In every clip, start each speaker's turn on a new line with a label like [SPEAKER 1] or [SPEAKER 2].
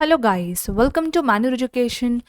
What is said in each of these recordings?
[SPEAKER 1] Hello guys, welcome to manure education.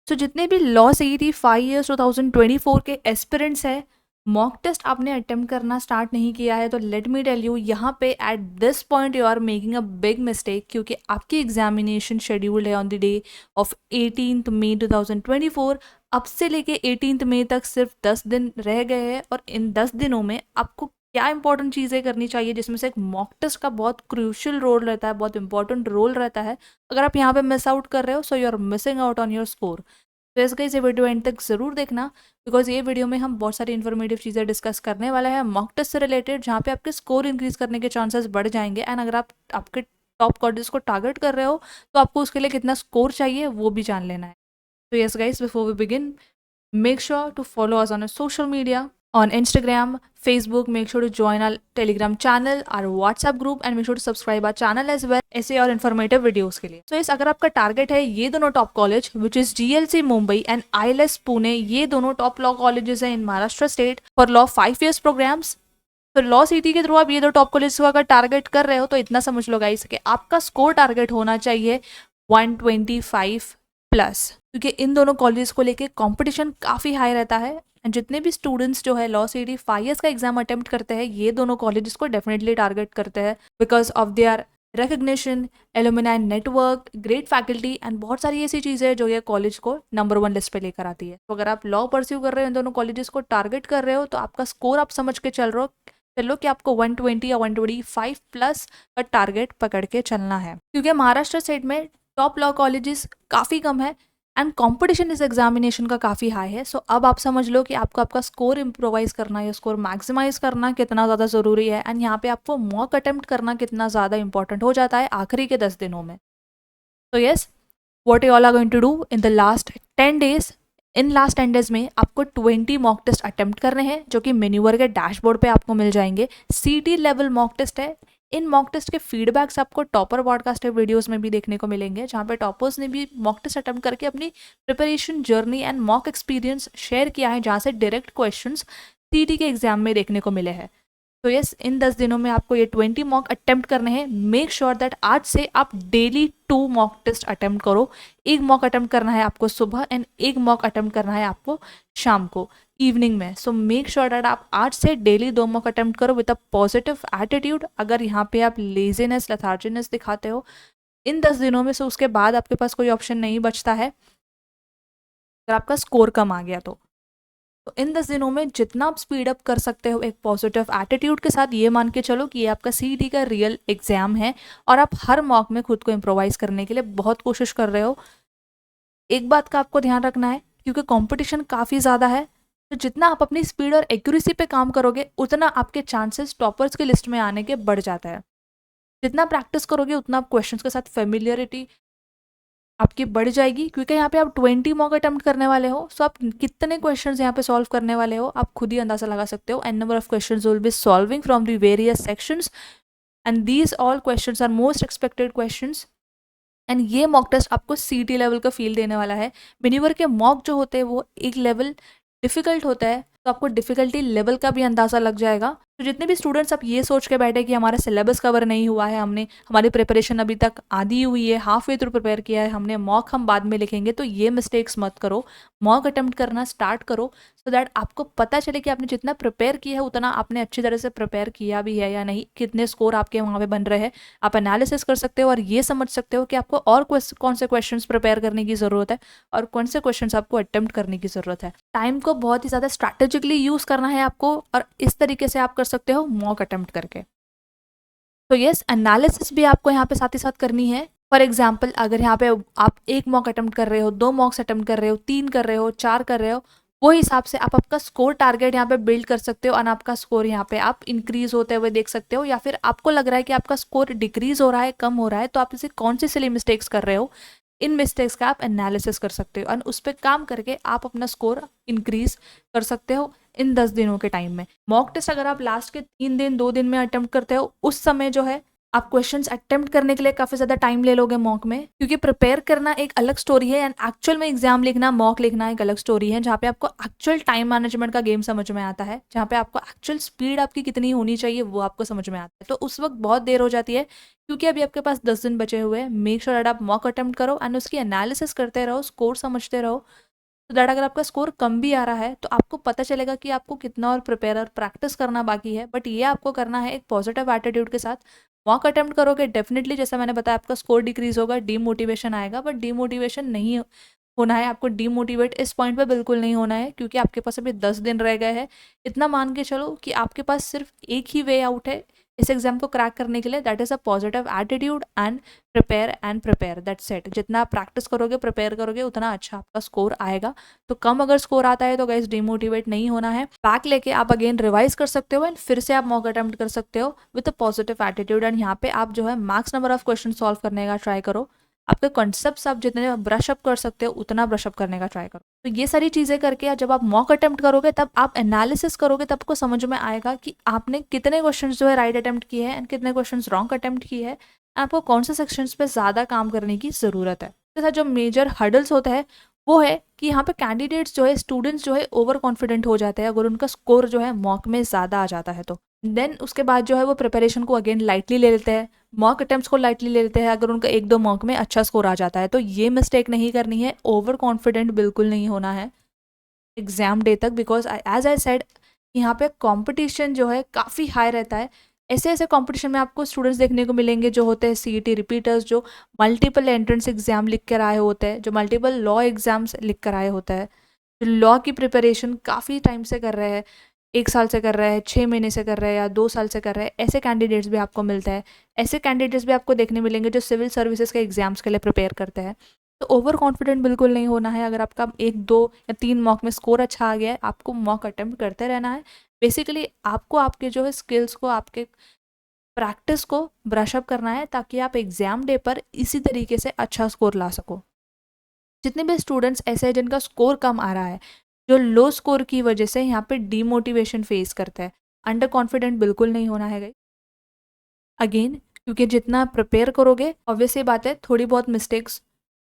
[SPEAKER 1] So जितने भी law CET 5 years 2024 के aspirants है, मॉक टेस्ट आपने अटेम्प्ट करना स्टार्ट नहीं किया है तो लेट मी टेल यू, यहाँ पे at this point you are making a big mistake, क्योंकि आपकी एग्जामिनेशन शेड्यूल्ड है on the day of 18th May 2024। अब से लेके 18th मई तक सिर्फ 10 दिन रह गए हैं और इन 10 दिनों में आपको क्या इंपॉर्टेंट चीज़ें करनी चाहिए, जिसमें से एक मॉक टेस्ट का बहुत क्रूशियल रोल रहता है, बहुत इंपॉर्टेंट रोल रहता है। अगर आप यहाँ पे मिस आउट कर रहे हो so you are missing out on your score. तो इस गाइस ये वीडियो एंड तक ज़रूर देखना, बिकॉज ये वीडियो में हम बहुत सारी इन्फॉर्मेटिव चीज़ें डिस्कस करने वाला है मॉक टेस्ट से रिलेटेड, जहाँ पे आपके स्कोर इंक्रीज करने के चांसेस बढ़ जाएंगे। एंड अगर आप आपके टॉप कॉलेज को टारगेट कर रहे हो तो आपको उसके लिए कितना स्कोर चाहिए वो भी जान लेना है। तो yes guys, before we begin, make sure to follow us on our social media on Instagram, Facebook. Make sure to join our Telegram channel, our WhatsApp group, and make sure to subscribe our channel as well, ऐसे और informative videos के लिए। तो इस अगर आपका target है ये दोनों top college which is GLC Mumbai and ILS Pune, ये दोनों टॉप लॉ कॉलेजेस हैं in Maharashtra state for law 5 years programmes. तो लॉ सिटी के थ्रू आप ये दो टॉप कॉलेज को अगर टारगेट कर रहे हो तो इतना समझ लो गाइस कि आपका स्कोर टारगेट होना चाहिए 125 प्लस, क्योंकि इन दोनों कॉलेज को लेके कंपटीशन काफ़ी हाई रहता है। एंड जितने भी स्टूडेंट्स जो है लॉ सिटी 5 years का एग्जाम अटेम्प्ट करते हैं, ये दोनों कॉलेजेस को डेफिनेटली टारगेट करते हैं because of their recognition, alumni network, great faculty and बहुत सारी ऐसी चीज़ें हैं जो ये कॉलेज को नंबर 1 लिस्ट पे लेकर आती है। तो अगर आप लॉ परस्यू कर रहे हो, इन दोनों कॉलेजेस को टारगेट कर रहे हो, तो आपका स्कोर आप समझ के चलो कि आपको 120 या 125 प्लस का टारगेट पकड़ के चलना है, क्योंकि महाराष्ट्र स्टेट में टॉप लॉ कॉलेजेस काफ़ी कम है एंड कंपटीशन इस एग्जामिनेशन का काफ़ी हाई है। सो अब आप समझ लो कि आपको आपका स्कोर इम्प्रोवाइज करना या स्कोर मैक्सिमाइज करना कितना ज़्यादा ज़रूरी है, एंड यहाँ पे आपको मॉक अटेम्प्ट करना कितना ज़्यादा इंपॉर्टेंट हो जाता है आखिरी के 10 दिनों में। तो yes, what you all are going to do in the last 10 days. In last 10 days में आपको 20 मॉक टेस्ट अटेम्प्ट करने हैं, जो कि मेन्यूवर के डैशबोर्ड पे आपको मिल जाएंगे। CT लेवल मॉक टेस्ट है। इन मॉक टेस्ट के फीडबैक्स आपको टॉपर पॉडकास्ट वीडियोस में भी देखने को मिलेंगे, जहाँ पे टॉपर्स ने भी मॉक टेस्ट अटेम्प्ट करके अपनी preparation journey and mock experience share किया है, जहाँ से डायरेक्ट क्वेश्चंस CT के एग्जाम में देखने को मिले हैं। तो यस, इन 10 दिनों में आपको ये 20 मॉक अटेम्प्ट करने हैं। मेक श्योर दैट आज से आप डेली 2 मॉक टेस्ट अटेम्प्ट करो। एक मॉक अटेम्प्ट करना है आपको सुबह एंड एक मॉक अटेम्प्ट करना है आपको शाम को, इवनिंग में। सो मेक श्योर दैट आप आज से डेली 2 मॉक अटेम्प्ट करो विद अ पॉजिटिव एटीट्यूड। अगर यहाँ पे आप लेजीनेस, लेथार्जीनेस दिखाते हो इन 10 दिनों में, सो उसके बाद आपके पास कोई ऑप्शन नहीं बचता है अगर आपका स्कोर कम आ गया तो इन 10 दिनों में जितना आप स्पीड अप कर सकते हो एक पॉजिटिव एटीट्यूड के साथ, ये मान के चलो कि ये आपका CET का रियल एग्जाम है और आप हर मॉक में खुद को इम्प्रोवाइज करने के लिए बहुत कोशिश कर रहे हो। एक बात का आपको ध्यान रखना है, क्योंकि कंपटीशन काफ़ी ज़्यादा है, तो जितना आप अपनी स्पीड और एक्यूरेसी पे काम करोगे उतना आपके चांसेस टॉपर्स की लिस्ट में आने के बढ़ जाता है। जितना प्रैक्टिस करोगे उतना आप क्वेश्चंस के साथ फेमिलियरिटी आपकी बढ़ जाएगी, क्योंकि यहाँ पे आप 20 मॉक अटेम्प्ट करने वाले हो। सो आप कितने क्वेश्चंस यहाँ पे सॉल्व करने वाले हो आप खुद ही अंदाजा लगा सकते हो। An number of questions will be solving from the various sections and these all questions are most expected questions. And ये मॉक टेस्ट आपको CT लेवल का फील देने वाला है। मेन्यूवर के मॉक जो होते हैं वो एक लेवल डिफिकल्ट होता है, तो आपको डिफिकल्टी लेवल का भी अंदाज़ा लग जाएगा। तो जितने भी स्टूडेंट्स आप ये सोच के बैठे कि हमारा सिलेबस कवर नहीं हुआ है, हमने हमारी प्रिपरेशन अभी तक आधी हुई है, हाफ वे थ्रू प्रिपेयर किया है हमने, मॉक हम बाद में लिखेंगे, तो ये मिस्टेक्स मत करो। मॉक अटेम्प्ट करना स्टार्ट करो सो दैट आपको पता चले कि आपने जितना प्रिपेयर किया है उतना आपने अच्छी तरह से प्रिपेयर किया भी है या नहीं, कितने स्कोर आपके वहाँ पे बन रहे हैं। आप एनालिसिस कर सकते हो और ये समझ सकते हो कि आपको और कौन से क्वेश्चन प्रिपेयर करने की ज़रूरत है और कौन से क्वेश्चन आपको अटेम्प्ट करने की ज़रूरत है। टाइम को बहुत ही ज़्यादा स्ट्रैटेजिकली यूज़ करना है आपको, और इस तरीके से आप कर सकते हो मॉक अटेम्प्ट करके। तो यस, एनालिसिस भी आपको यहाँ पे साथ ही साथ करनी है। फॉर एग्जाम्पल, अगर यहाँ पे आप एक मॉक अटेम्प्ट कर रहे हो, 2 मॉक्स अटेम्प्ट कर रहे हो, 3 कर रहे हो, 4 कर रहे हो, वो हिसाब से आप आपका स्कोर टारगेट यहाँ पे बिल्ड कर सकते हो और आपका स्कोर यहाँ पे आप इंक्रीज होते हुए देख सकते हो। या फिर आपको लग रहा है कि आपका स्कोर डिक्रीज हो रहा है, कम हो रहा है, तो आप इसे कौन सी सिली मिस्टेक्स कर रहे हो, इन मिस्टेक्स का आप एनालिसिस कर सकते हो और उस पर काम करके आप अपना स्कोर इंक्रीज कर सकते हो इन 10 दिनों के टाइम में। मॉक टेस्ट अगर आप लास्ट के 3 दिन 2 दिन में अटेम्प्ट करते हो, उस समय जो है आप क्वेश्चंस अटेम्प्ट करने के लिए काफ़ी ज़्यादा टाइम ले लोगे मॉक में, क्योंकि प्रिपेयर करना एक अलग स्टोरी है एंड एक्चुअल में एग्जाम लिखना, मॉक लिखना एक अलग स्टोरी है, जहाँ पे आपको एक्चुअल टाइम मैनेजमेंट का गेम समझ में आता है, जहाँ पे आपको एक्चुअल स्पीड आपकी कितनी होनी चाहिए वो आपको समझ में आता है। तो उस वक्त बहुत देर हो जाती है, क्योंकि अभी आपके पास 10 दिन बचे हुए हैं। मेक श्योर दैट आप मॉक अटेम्प्ट करो एंड उसकी एनालिसिस करते रहो, स्कोर समझते रहो, तो दैट अगर आपका स्कोर कम भी आ रहा है तो आपको पता चलेगा कि आपको कितना और प्रिपेयर और प्रैक्टिस करना बाकी है। बट ये आपको करना है एक पॉजिटिव एटीट्यूड के साथ। मॉक अटेम्प्ट करोगे डेफिनेटली, जैसा मैंने बताया, आपका स्कोर डिक्रीज होगा, डीमोटिवेशन आएगा, बट डीमोटिवेशन नहीं होना है आपको। डीमोटिवेट इस पॉइंट पे बिल्कुल नहीं होना है, क्योंकि आपके पास अभी 10 दिन रह गए हैं। इतना मान के चलो कि आपके पास सिर्फ एक ही वे आउट है इस एग्जाम को क्रैक करने के लिए, that is a positive attitude and prepare that's it. जितना आप प्रैक्टिस करोगे, प्रिपेयर करोगे, उतना अच्छा आपका स्कोर आएगा। तो कम अगर स्कोर आता है तो गाइस डिमोटिवेट नहीं होना है। बैक लेके आप अगेन रिवाइज कर सकते हो एंड फिर से आप मॉक अटेम्प्ट कर सकते हो with a positive attitude. And यहाँ पे आप जो है max number of question solve करने का ट्राई करो। आपके कॉन्सेप्ट्स आप जितने ब्रश अप कर सकते हो उतना ब्रश अप करने का ट्राई करो। तो ये सारी चीज़ें करके जब आप मॉक अटेम्प्ट करोगे, तब आप एनालिसिस करोगे, तब आपको समझ में आएगा कि आपने कितने क्वेश्चन जो है राइट अटेम्प्ट किए हैं एंड कितने क्वेश्चन रॉन्ग अटेम्प्ट किए हैं, आपको कौन से सेक्शंस पे ज़्यादा काम करने की ज़रूरत है। इसके साथ जो मेजर हर्डल्स होता है वो है कि यहाँ पे कैंडिडेट्स जो है, स्टूडेंट्स जो है ओवर कॉन्फिडेंट हो जाते हैं अगर उनका स्कोर जो है मॉक में ज़्यादा आ जाता है तो। देन उसके बाद जो है वो प्रिपरेशन को अगेन लाइटली ले लेते हैं, मॉक अटेम्प्ट्स को लाइटली ले लेते हैं अगर उनका 1-2 मॉक में अच्छा स्कोर आ जाता है। तो ये मिस्टेक नहीं करनी है, ओवर कॉन्फिडेंट बिल्कुल नहीं होना है एग्जाम डे तक, बिकॉज एज आई सेड यहाँ पे कंपटीशन जो है काफ़ी हाई रहता है। ऐसे ऐसे कंपटीशन में आपको स्टूडेंट्स देखने को मिलेंगे जो होते हैं सीईटी रिपीटर्स, जो मल्टीपल एंट्रेंस एग्जाम लिख कर आए होते हैं, जो मल्टीपल लॉ एग्जाम्स लिख कर आए होते हैं, जो लॉ की प्रिपरेशन काफ़ी टाइम से कर रहे हैं, 1 साल से कर रहे हैं, 6 महीने से कर रहे हैं या 2 साल से कर रहे हैं, ऐसे कैंडिडेट्स भी आपको मिलते हैं। ऐसे कैंडिडेट्स भी आपको देखने मिलेंगे जो सिविल सर्विसेज के एग्जाम्स के लिए प्रिपेयर करते हैं। तो ओवर कॉन्फिडेंट बिल्कुल नहीं होना है। अगर आपका 1, 2 या 3 मॉक में स्कोर अच्छा आ गया है, आपको मॉक अटेम्प्ट करते रहना है। बेसिकली आपको आपके जो है स्किल्स को, आपके प्रैक्टिस को ब्रश अप करना है, ताकि आप एग्जाम डे पर इसी तरीके से अच्छा स्कोर ला सको। जितने भी स्टूडेंट्स ऐसे हैं जिनका स्कोर कम आ रहा है, जो लो स्कोर की वजह से यहाँ पे डीमोटिवेशन फेस करता है, अंडर कॉन्फिडेंट बिल्कुल नहीं होना है गाइस। अगेन, क्योंकि जितना प्रिपेयर करोगे, ऑब्वियस ये बात है थोड़ी बहुत मिस्टेक्स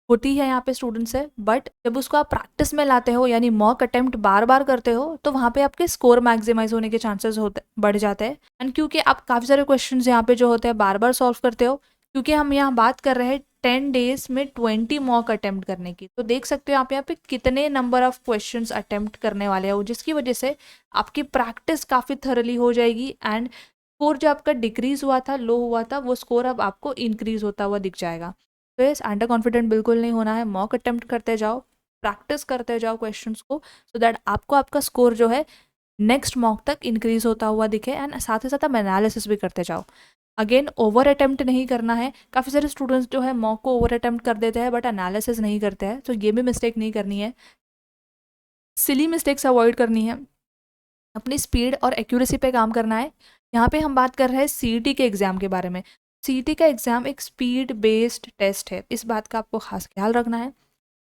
[SPEAKER 1] होती है यहाँ पे स्टूडेंट्स से, बट जब उसको आप प्रैक्टिस में लाते हो, यानी मॉक अटेम्प्ट बार बार करते हो, तो वहाँ पे आपके स्कोर मैक्सिमाइज होने के चांसेस होते बढ़ जाते हैं। एंड क्योंकि आप काफ़ी सारे क्वेश्चंस यहाँ पे जो होते हैं बार बार सॉल्व करते हो, क्योंकि हम यहाँ बात कर रहे हैं 10 डेज में 20 मॉक अटेम्प्ट करने की, तो देख सकते हो आप यहाँ पे कितने नंबर ऑफ क्वेश्चन अटेम्प्ट करने वाले हो, जिसकी वजह से आपकी प्रैक्टिस काफ़ी थरली हो जाएगी एंड स्कोर जो आपका डिक्रीज हुआ था, लो हुआ था, वो स्कोर अब आपको इंक्रीज होता हुआ दिख जाएगा। तो यस, अंडर कॉन्फिडेंट बिल्कुल नहीं होना है। मॉक अटेम्प्ट करते जाओ, प्रैक्टिस करते जाओ क्वेश्चंस को, सो दैट आपको आपका स्कोर जो है नेक्स्ट मॉक तक इंक्रीज होता हुआ दिखे एंड साथ ही साथ आप एनालिसिस भी करते जाओ। अगेन, ओवर अटेम्प्ट नहीं करना है। काफ़ी सारे स्टूडेंट्स जो है मॉक को ओवर अटेम्प्ट कर देते हैं बट एनालिसिस नहीं करते हैं, तो ये भी मिस्टेक नहीं करनी है। सिली मिस्टेक्स अवॉइड करनी है, अपनी स्पीड और एक्यूरेसी पे काम करना है। यहाँ पे हम बात कर रहे हैं सीईटी के एग्ज़ाम के बारे में। सीईटी का एग्ज़ाम एक स्पीड बेस्ड टेस्ट है, इस बात का आपको खास ख्याल रखना है।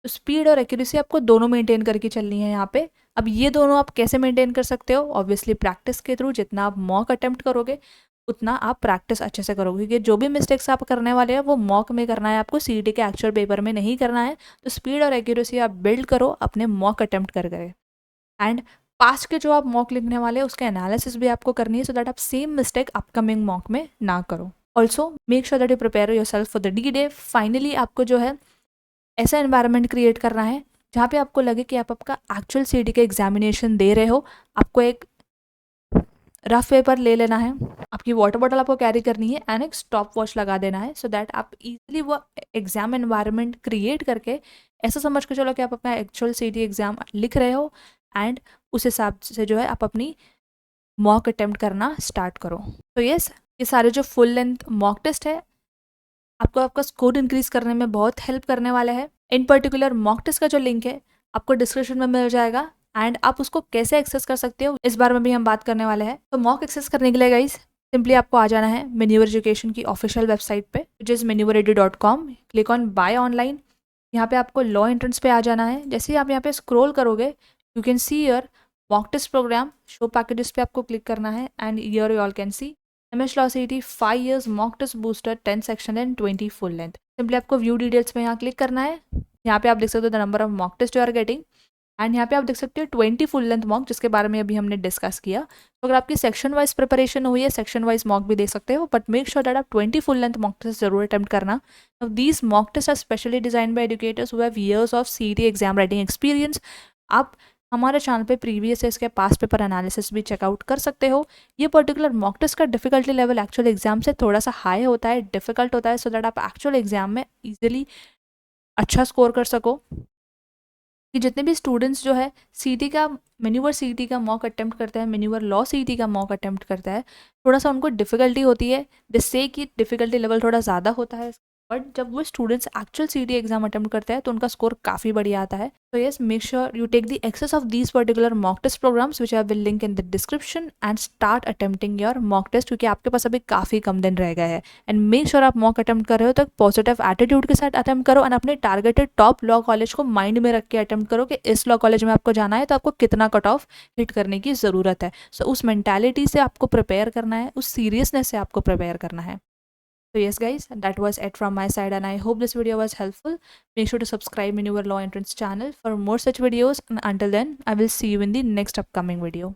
[SPEAKER 1] तो स्पीड और एक्यूरेसी आपको दोनों मेंटेन करके चलनी है यहाँ पे। अब ये दोनों आप कैसे मेंटेन कर सकते हो? ऑब्वियसली प्रैक्टिस के थ्रू। जितना आप मॉक अटेम्प्ट करोगे उतना आप प्रैक्टिस अच्छे से करोगे, क्योंकि जो भी मिस्टेक्स आप करने वाले हैं वो मॉक में करना है, आपको सीईटी के एक्चुअल पेपर में नहीं करना है। तो स्पीड और एक्यूरेसी आप बिल्ड करो अपने मॉक अटेम्प्ट कर गए। एंड पास्ट के जो आप मॉक लिखने वाले हैं उसके एनालिसिस भी आपको करनी है, सो दैट आप सेम मिस्टेक अपकमिंग मॉक में ना करो। Also make sure that you prepare your self for the D day. Finally आपको जो है ऐसा एनवायरनमेंट क्रिएट करना है जहाँ पे आपको लगे कि आप आपका एक्चुअल सीडी का एग्जामिनेशन दे रहे हो। आपको एक रफ पेपर ले लेना है, आपकी वाटर बॉटल आपको कैरी करनी है एंड एक स्टॉप वॉच लगा देना है, सो दैट आप इजीली वो एग्जाम एनवायरनमेंट क्रिएट करके ऐसा समझ के चलो कि आप अपना एक्चुअल सीडी एग्जाम लिख रहे हो एंड उस हिसाब से जो है आप अपनी मॉक अटेम्प्ट करना स्टार्ट करो। तो यस, ये सारे जो फुल लेंथ मॉक टेस्ट है आपको आपका स्कोर इंक्रीज करने में बहुत हेल्प करने वाला है। इन पर्टिकुलर मॉक टेस्ट का जो लिंक है आपको डिस्क्रिप्शन में मिल जाएगा एंड आप उसको कैसे एक्सेस कर सकते हो इस बारे में भी हम बात करने वाले हैं। तो मॉक एक्सेस करने के लिए गाइस सिंपली आपको आ जाना है मेन्यूवर एजुकेशन की ऑफिशियल वेबसाइट पे, which is menuveredu.com। Click on buy online. यहाँ पे आपको लॉ एंट्रेंस पे आ जाना है। जैसे ही आप यहाँ पे स्क्रॉल करोगे you can see your mock test programme show packages पे आपको क्लिक करना है and here you all can see MS Law CET 5 years mock test booster 10 section and 20 full length. Simply आपको व्यू डिटेल्स में यहाँ click करना है। यहाँ पे आप देख सकते हो the number of mock test you are getting, and यहाँ पे आप देख सकते हो 20 फुल लेंथ मॉक, जिसके बारे में अभी हमने डिस्कस किया। तो अगर आपकी सेक्शन वाइज प्रिपरेशन हुई है, सेक्शन वाइज मॉक भी देख सकते हो, बट मेक श्योर दैट आप 20 फुल लेंथ मॉक टेस्ट जरूर अटेम्प्ट करना। These mock test are specially design by educators who have years of CET exam writing experience. आप हमारे चैनल पे प्रीवियस है इसके पास पेपर एनालिसिस भी चेकआउट कर सकते हो। ये पर्टिकुलर मॉक टेस्ट का डिफिकल्टी लेवल एक्चुअल एग्जाम से थोड़ा सा हाई होता है, डिफिकल्ट होता है, सो दैट आप एक्चुअल एग्जाम में इजीली अच्छा स्कोर कर सको। कि जितने भी स्टूडेंट्स जो है CET का मैन्यूवर CET का मॉक अटेम्प्ट करते हैं, मैन्यूवर लॉ CET का मॉक अटेम्प्ट करता है, थोड़ा सा उनको डिफिकल्टी होती है, जिससे कि डिफिकल्टी लेवल थोड़ा ज़्यादा होता है। बट जब वो students actual CET exam attempt करते हैं तो उनका स्कोर काफ़ी बढ़िया आता है। तो yes, make sure you take the access of these particular mock test programmes which I will link in the description and start attempting your mock test, क्योंकि आपके पास अभी काफ़ी कम दिन रह गए हैं। एंड मेक श्योर आप मॉक अटेम्प्ट कर रहे हो तो पॉजिटिव एटीट्यूड के साथ अटेम्प्ट करो, एंड अपने टारगेटेड टॉप लॉ कॉलेज को माइंड में रख के अटेम्प्ट करो कि इस लॉ कॉलेज में आपको जाना है तो आपको कितना कट ऑफ हिट करने की ज़रूरत है। सो उस मेंटालिटी से आपको प्रिपेयर करना है, उस सीरियसनेस से आपको प्रिपेयर करना है। So yes guys, that was it from my side and I hope this video was helpful. Make sure to subscribe to our Law Entrance channel for more such videos, and until then I will see you in the next upcoming video.